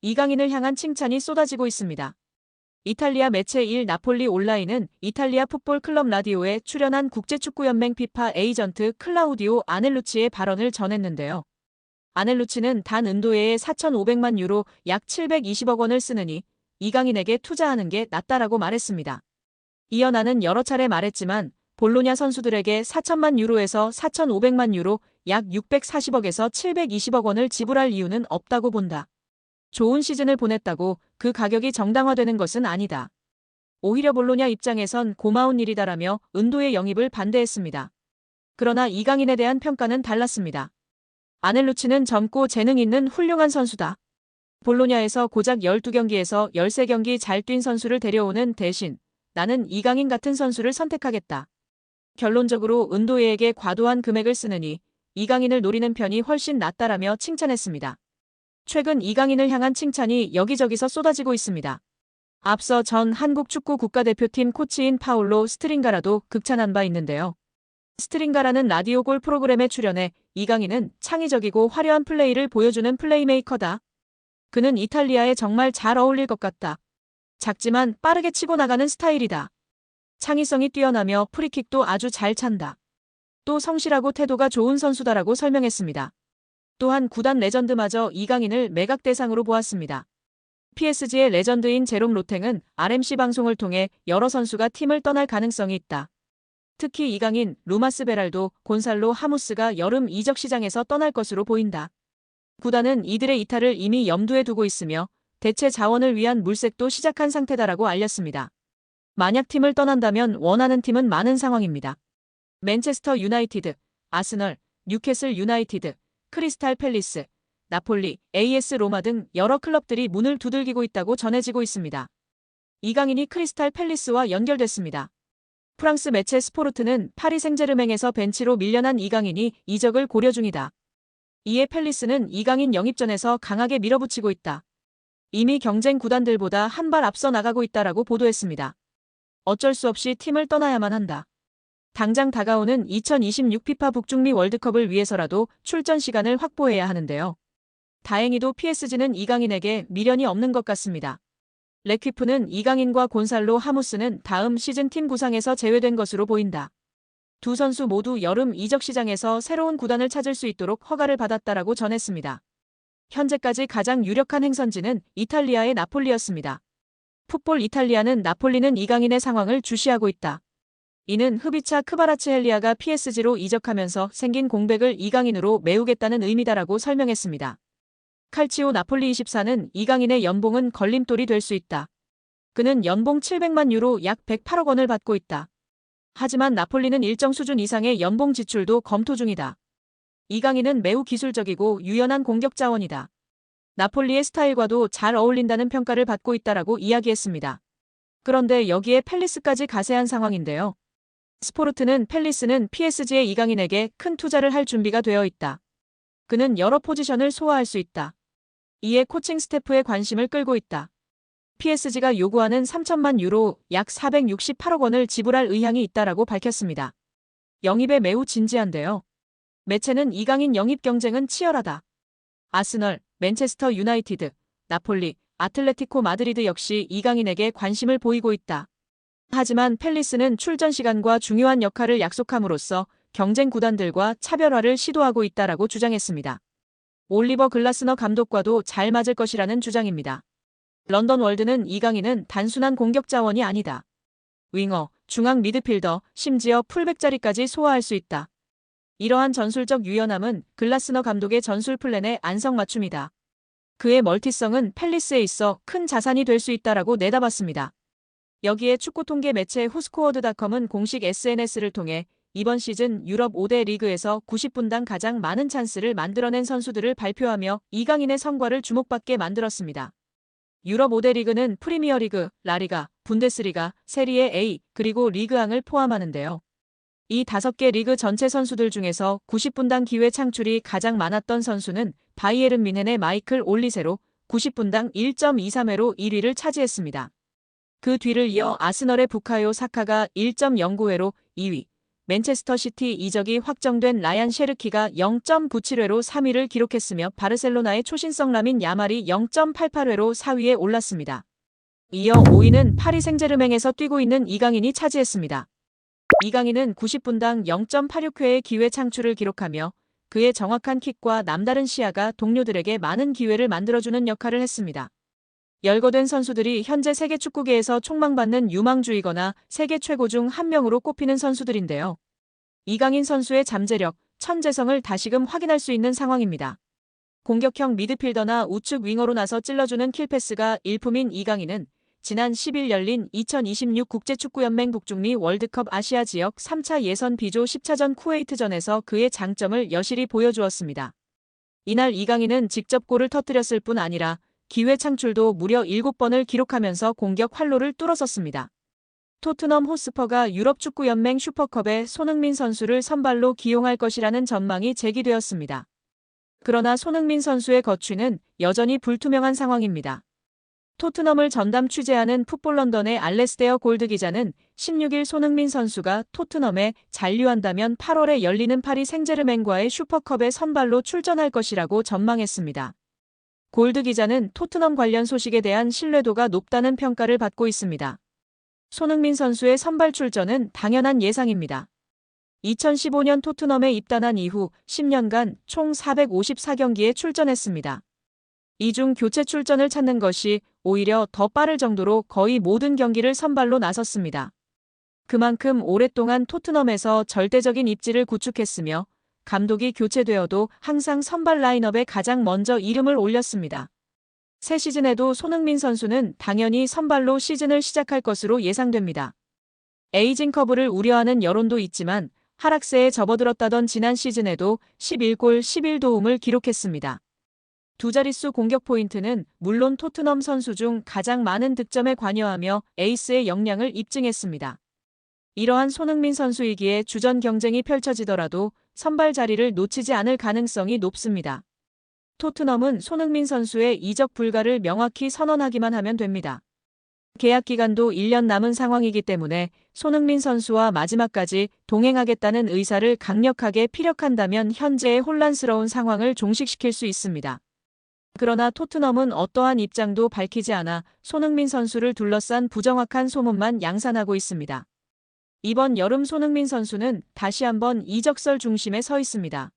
이강인을 향한 칭찬이 쏟아지고 있습니다. 이탈리아 매체 일 나폴리 온라인은 이탈리아 풋볼 클럽 라디오에 출연한 국제축구연맹 피파 에이전트 클라우디오 아넬루치의 발언을 전했는데요. 아넬루치는 단 은도예에 4,500만 유로 약 720억 원을 쓰느니 이강인에게 투자하는 게 낫다라고 말했습니다. 이어 나는 여러 차례 말했지만 볼로냐 선수들에게 4천만 유로에서 4,500만 유로 약 640억에서 720억 원을 지불할 이유는 없다고 본다. 좋은 시즌을 보냈다고 그 가격이 정당화되는 것은 아니다. 오히려 볼로냐 입장에선 고마운 일이다라며 은도의 영입을 반대했습니다. 그러나 이강인에 대한 평가는 달랐습니다. 아넬루치는 젊고 재능 있는 훌륭한 선수다. 볼로냐에서 고작 12경기에서 13경기 잘 뛴 선수를 데려오는 대신 나는 이강인 같은 선수를 선택하겠다. 결론적으로 은도예에게 과도한 금액을 쓰느니 이강인을 노리는 편이 훨씬 낫다라며 칭찬했습니다. 최근 이강인을 향한 칭찬이 여기저기서 쏟아지고 있습니다. 앞서 전 한국 축구 국가대표팀 코치인 파울로 스트링가라도 극찬한 바 있는데요. 스트링가라는 라디오 골 프로그램에 출연해 이강인은 창의적이고 화려한 플레이를 보여주는 플레이메이커다. 그는 이탈리아에 정말 잘 어울릴 것 같다. 작지만 빠르게 치고 나가는 스타일이다. 창의성이 뛰어나며 프리킥도 아주 잘 찬다. 또 성실하고 태도가 좋은 선수다라고 설명했습니다. 또한 구단 레전드마저 이강인을 매각 대상으로 보았습니다. PSG의 레전드인 제롬 로탱은 RMC 방송을 통해 여러 선수가 팀을 떠날 가능성이 있다. 특히 이강인, 루마스 베랄도, 곤살로 하무스가 여름 이적 시장에서 떠날 것으로 보인다. 구단은 이들의 이탈을 이미 염두에 두고 있으며 대체 자원을 위한 물색도 시작한 상태다라고 알렸습니다. 만약 팀을 떠난다면 원하는 팀은 많은 상황입니다. 맨체스터 유나이티드, 아스널, 뉴캐슬 유나이티드, 크리스탈 팰리스, 나폴리, AS 로마 등 여러 클럽들이 문을 두들기고 있다고 전해지고 있습니다. 이강인이 크리스탈 팰리스와 연결됐습니다. 프랑스 매체 스포르트는 파리 생제르맹에서 벤치로 밀려난 이강인이 이적을 고려 중이다. 이에 팰리스는 이강인 영입전에서 강하게 밀어붙이고 있다. 이미 경쟁 구단들보다 한 발 앞서 나가고 있다라고 보도했습니다. 어쩔 수 없이 팀을 떠나야만 한다. 당장 다가오는 2026 피파 북중미 월드컵을 위해서라도 출전 시간을 확보해야 하는데요. 다행히도 PSG는 이강인에게 미련이 없는 것 같습니다. 레퀴프는 이강인과 곤살로 하무스는 다음 시즌 팀 구상에서 제외된 것으로 보인다. 두 선수 모두 여름 이적 시장에서 새로운 구단을 찾을 수 있도록 허가를 받았다라고 전했습니다. 현재까지 가장 유력한 행선지는 이탈리아의 나폴리였습니다. 풋볼 이탈리아는 나폴리는 이강인의 상황을 주시하고 있다. 이는 흡이차 크바라츠헬리아가 PSG로 이적하면서 생긴 공백을 이강인으로 메우겠다는 의미다라고 설명했습니다. 칼치오 나폴리24는 이강인의 연봉은 걸림돌이 될 수 있다. 그는 연봉 700만 유로 약 108억 원을 받고 있다. 하지만 나폴리는 일정 수준 이상의 연봉 지출도 검토 중이다. 이강인은 매우 기술적이고 유연한 공격 자원이다. 나폴리의 스타일과도 잘 어울린다는 평가를 받고 있다라고 이야기했습니다. 그런데 여기에 팰리스까지 가세한 상황인데요. 스포르트는 팰리스는 PSG의 이강인에게 큰 투자를 할 준비가 되어 있다. 그는 여러 포지션을 소화할 수 있다. 이에 코칭 스태프의 관심을 끌고 있다. PSG가 요구하는 3천만 유로 약 468억 원을 지불할 의향이 있다라고 밝혔습니다. 영입에 매우 진지한데요. 매체는 이강인 영입 경쟁은 치열하다. 아스널, 맨체스터 유나이티드, 나폴리, 아틀레티코 마드리드 역시 이강인에게 관심을 보이고 있다. 하지만 팰리스는 출전 시간과 중요한 역할을 약속함으로써 경쟁 구단들과 차별화를 시도하고 있다라고 주장했습니다. 올리버 글라스너 감독과도 잘 맞을 것이라는 주장입니다. 런던 월드는 이강인은 단순한 공격 자원이 아니다. 윙어, 중앙 미드필더, 심지어 풀백 자리까지 소화할 수 있다. 이러한 전술적 유연함은 글라스너 감독의 전술 플랜의 안성맞춤이다. 그의 멀티성은 팰리스에 있어 큰 자산이 될 수 있다라고 내다봤습니다. 여기에 축구 통계 매체 후스코어드닷컴은 공식 SNS를 통해 이번 시즌 유럽 5대 리그에서 90분당 가장 많은 찬스를 만들어낸 선수들을 발표하며 이강인의 성과를 주목받게 만들었습니다. 유럽 5대 리그는 프리미어리그, 라리가, 분데스리가, 세리에 A, 그리고 리그앙을 포함하는데요. 이 5개 리그 전체 선수들 중에서 90분당 기회 창출이 가장 많았던 선수는 바이에른 뮌헨의 마이클 올리세로 90분당 1.23회로 1위를 차지했습니다. 그 뒤를 이어 아스널의 부카요 사카가 1.09회로 2위, 맨체스터 시티 이적이 확정된 라얀 셰르키가 0.97회로 3위를 기록했으며 바르셀로나의 초신성 라민 야말이 0.88회로 4위에 올랐습니다. 이어 5위는 파리 생제르맹에서 뛰고 있는 이강인이 차지했습니다. 이강인은 90분당 0.86회의 기회 창출을 기록하며 그의 정확한 킥과 남다른 시야가 동료들에게 많은 기회를 만들어주는 역할을 했습니다. 열거된 선수들이 현재 세계 축구계에서 촉망받는 유망주이거나 세계 최고 중 한 명으로 꼽히는 선수들인데요. 이강인 선수의 잠재력, 천재성을 다시금 확인할 수 있는 상황입니다. 공격형 미드필더나 우측 윙어로 나서 찔러주는 킬패스가 일품인 이강인은 지난 10일 열린 2026 국제축구연맹 북중미 월드컵 아시아 지역 3차 예선 B조 10차전 쿠웨이트전에서 그의 장점을 여실히 보여주었습니다. 이날 이강인은 직접 골을 터뜨렸을 뿐 아니라 기회 창출도 무려 7번을 기록하면서 공격 활로를 뚫어섰습니다. 토트넘 호스퍼가 유럽축구연맹 슈퍼컵에 손흥민 선수를 선발로 기용할 것이라는 전망이 제기되었습니다. 그러나 손흥민 선수의 거취는 여전히 불투명한 상황입니다. 토트넘을 전담 취재하는 풋볼런던의 알레스테어 골드 기자는 16일 손흥민 선수가 토트넘에 잔류한다면 8월에 열리는 파리 생제르맹과의 슈퍼컵에 선발로 출전할 것이라고 전망했습니다. 골드 기자는 토트넘 관련 소식에 대한 신뢰도가 높다는 평가를 받고 있습니다. 손흥민 선수의 선발 출전은 당연한 예상입니다. 2015년 토트넘에 입단한 이후 10년간 총 454경기에 출전했습니다. 이 중 교체 출전을 찾는 것이 오히려 더 빠를 정도로 거의 모든 경기를 선발로 나섰습니다. 그만큼 오랫동안 토트넘에서 절대적인 입지를 구축했으며 감독이 교체되어도 항상 선발 라인업에 가장 먼저 이름을 올렸습니다. 새 시즌에도 손흥민 선수는 당연히 선발로 시즌을 시작할 것으로 예상됩니다. 에이징 커브를 우려하는 여론도 있지만 하락세에 접어들었다던 지난 시즌에도 11골 11도움을 기록했습니다. 두 자릿수 공격 포인트는 물론 토트넘 선수 중 가장 많은 득점에 관여하며 에이스의 역량을 입증했습니다. 이러한 손흥민 선수이기에 주전 경쟁이 펼쳐지더라도 선발 자리를 놓치지 않을 가능성이 높습니다. 토트넘은 손흥민 선수의 이적 불가를 명확히 선언하기만 하면 됩니다. 계약 기간도 1년 남은 상황이기 때문에 손흥민 선수와 마지막까지 동행하겠다는 의사를 강력하게 피력한다면 현재의 혼란스러운 상황을 종식시킬 수 있습니다. 그러나 토트넘은 어떠한 입장도 밝히지 않아 손흥민 선수를 둘러싼 부정확한 소문만 양산하고 있습니다. 이번 여름 손흥민 선수는 다시 한번 이적설 중심에 서 있습니다.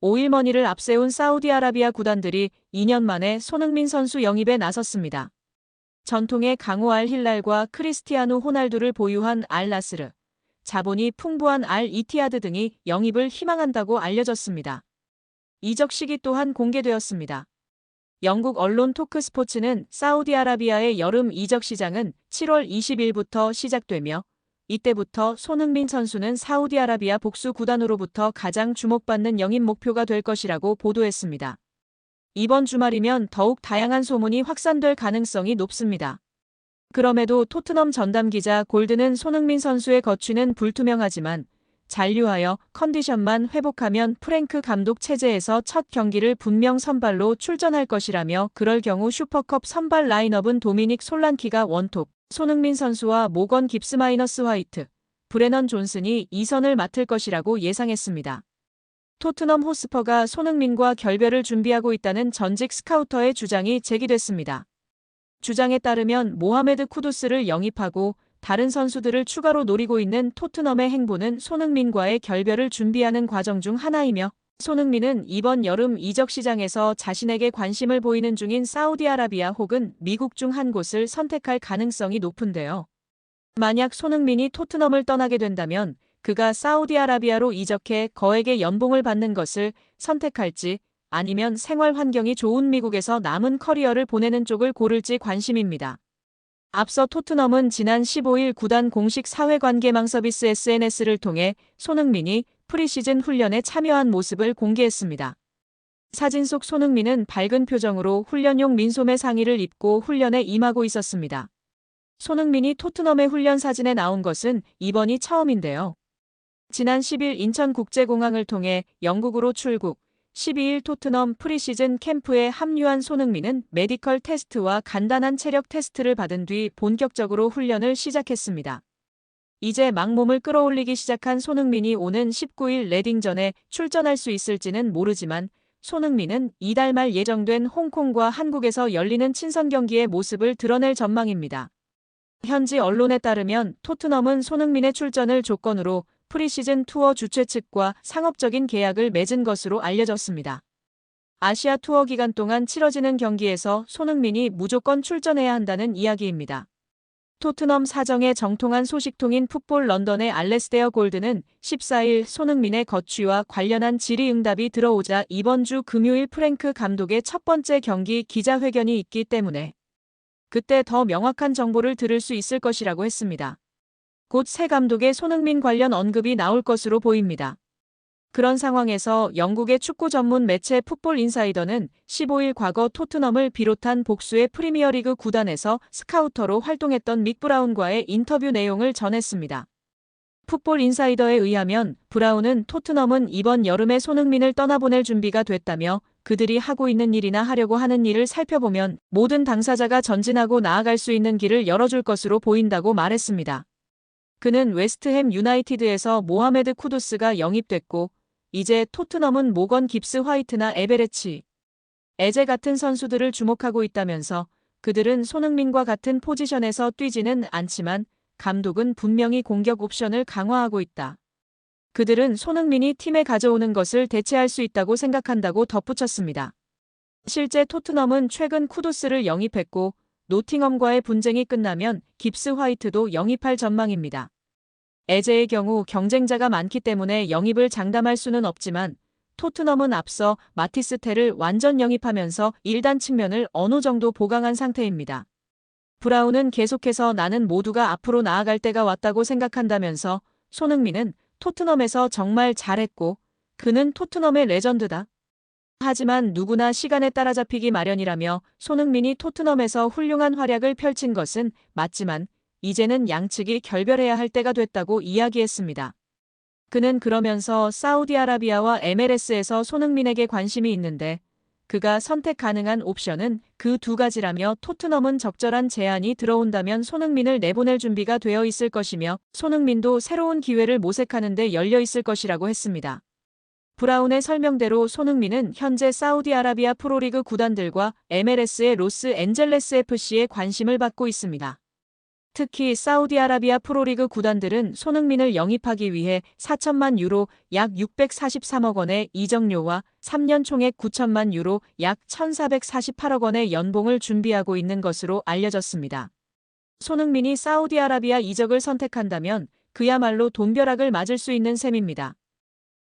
오일머니를 앞세운 사우디아라비아 구단들이 2년 만에 손흥민 선수 영입에 나섰습니다. 전통의 강호 알 힐랄과 크리스티아누 호날두를 보유한 알 나스르, 자본이 풍부한 알 이티하드 등이 영입을 희망한다고 알려졌습니다. 이적 시기 또한 공개되었습니다. 영국 언론 토크스포츠는 사우디아라비아의 여름 이적 시장은 7월 20일부터 시작되며 이때부터 손흥민 선수는 사우디아라비아 복수 구단으로부터 가장 주목받는 영입 목표가 될 것이라고 보도했습니다. 이번 주말이면 더욱 다양한 소문이 확산될 가능성이 높습니다. 그럼에도 토트넘 전담 기자 골드는 손흥민 선수의 거취는 불투명하지만 잔류하여 컨디션만 회복하면 프랭크 감독 체제에서 첫 경기를 분명 선발로 출전할 것이라며 그럴 경우 슈퍼컵 선발 라인업은 도미닉 솔란키가 원톱, 손흥민 선수와 모건 깁스 화이트, 브레넌 존슨이 2선을 맡을 것이라고 예상했습니다. 토트넘 호스퍼가 손흥민과 결별을 준비하고 있다는 전직 스카우터의 주장이 제기됐습니다. 주장에 따르면 모하메드 쿠두스를 영입하고 다른 선수들을 추가로 노리고 있는 토트넘의 행보는 손흥민과의 결별을 준비하는 과정 중 하나이며 손흥민은 이번 여름 이적 시장에서 자신에게 관심을 보이는 중인 사우디아라비아 혹은 미국 중 한 곳을 선택할 가능성이 높은데요. 만약 손흥민이 토트넘을 떠나게 된다면 그가 사우디아라비아로 이적해 거액의 연봉을 받는 것을 선택할지 아니면 생활 환경이 좋은 미국에서 남은 커리어를 보내는 쪽을 고를지 관심입니다. 앞서 토트넘은 지난 15일 구단 공식 사회관계망 서비스 SNS를 통해 손흥민이 프리시즌 훈련에 참여한 모습을 공개했습니다. 사진 속 손흥민은 밝은 표정으로 훈련용 민소매 상의를 입고 훈련에 임하고 있었습니다. 손흥민이 토트넘의 훈련 사진에 나온 것은 이번이 처음인데요. 지난 10일 인천국제공항을 통해 영국으로 출국, 12일 토트넘 프리시즌 캠프에 합류한 손흥민은 메디컬 테스트와 간단한 체력 테스트를 받은 뒤 본격적으로 훈련을 시작했습니다. 이제 막 몸을 끌어올리기 시작한 손흥민이 오는 19일 레딩전에 출전할 수 있을지는 모르지만 손흥민은 이달 말 예정된 홍콩과 한국에서 열리는 친선 경기의 모습을 드러낼 전망입니다. 현지 언론에 따르면 토트넘은 손흥민의 출전을 조건으로 프리시즌 투어 주최 측과 상업적인 계약을 맺은 것으로 알려졌습니다. 아시아 투어 기간 동안 치러지는 경기에서 손흥민이 무조건 출전해야 한다는 이야기입니다. 토트넘 사정에 정통한 소식통인 풋볼 런던의 알레스테어 골드는 14일 손흥민의 거취와 관련한 질의응답이 들어오자 이번 주 금요일 프랭크 감독의 첫 번째 경기 기자회견이 있기 때문에 그때 더 명확한 정보를 들을 수 있을 것이라고 했습니다. 곧 새 감독의 손흥민 관련 언급이 나올 것으로 보입니다. 그런 상황에서 영국의 축구 전문 매체 풋볼 인사이더는 15일 과거 토트넘을 비롯한 복수의 프리미어리그 구단에서 스카우터로 활동했던 믹 브라운과의 인터뷰 내용을 전했습니다. 풋볼 인사이더에 의하면 브라운은 토트넘은 이번 여름에 손흥민을 떠나보낼 준비가 됐다며 그들이 하고 있는 일이나 하려고 하는 일을 살펴보면 모든 당사자가 전진하고 나아갈 수 있는 길을 열어줄 것으로 보인다고 말했습니다. 그는 웨스트햄 유나이티드에서 모하메드 쿠두스가 영입됐고 이제 토트넘은 모건 깁스 화이트나 에베레치, 에제 같은 선수들을 주목하고 있다면서 그들은 손흥민과 같은 포지션에서 뛰지는 않지만 감독은 분명히 공격 옵션을 강화하고 있다. 그들은 손흥민이 팀에 가져오는 것을 대체할 수 있다고 생각한다고 덧붙였습니다. 실제 토트넘은 최근 쿠두스를 영입했고 노팅엄과의 분쟁이 끝나면 깁스 화이트도 영입할 전망입니다. 에제의 경우 경쟁자가 많기 때문에 영입을 장담할 수는 없지만 토트넘은 앞서 마티스 텔을 완전 영입하면서 일단 측면을 어느 정도 보강한 상태입니다. 브라운은 계속해서 나는 모두가 앞으로 나아갈 때가 왔다고 생각한다면서 손흥민은 토트넘에서 정말 잘했고 그는 토트넘의 레전드다. 하지만 누구나 시간에 따라잡히기 마련이라며 손흥민이 토트넘에서 훌륭한 활약을 펼친 것은 맞지만 이제는 양측이 결별해야 할 때가 됐다고 이야기했습니다. 그는 그러면서 사우디아라비아와 MLS에서 손흥민에게 관심이 있는데 그가 선택 가능한 옵션은 그 두 가지라며 토트넘은 적절한 제안이 들어온다면 손흥민을 내보낼 준비가 되어 있을 것이며 손흥민도 새로운 기회를 모색하는 데 열려 있을 것이라고 했습니다. 브라운의 설명대로 손흥민은 현재 사우디아라비아 프로리그 구단들과 MLS의 로스앤젤레스 FC에 관심을 받고 있습니다. 특히 사우디아라비아 프로리그 구단들은 손흥민을 영입하기 위해 4천만 유로 약 643억 원의 이적료와 3년 총액 9천만 유로 약 1,448억 원의 연봉을 준비하고 있는 것으로 알려졌습니다. 손흥민이 사우디아라비아 이적을 선택한다면 그야말로 돈벼락을 맞을 수 있는 셈입니다.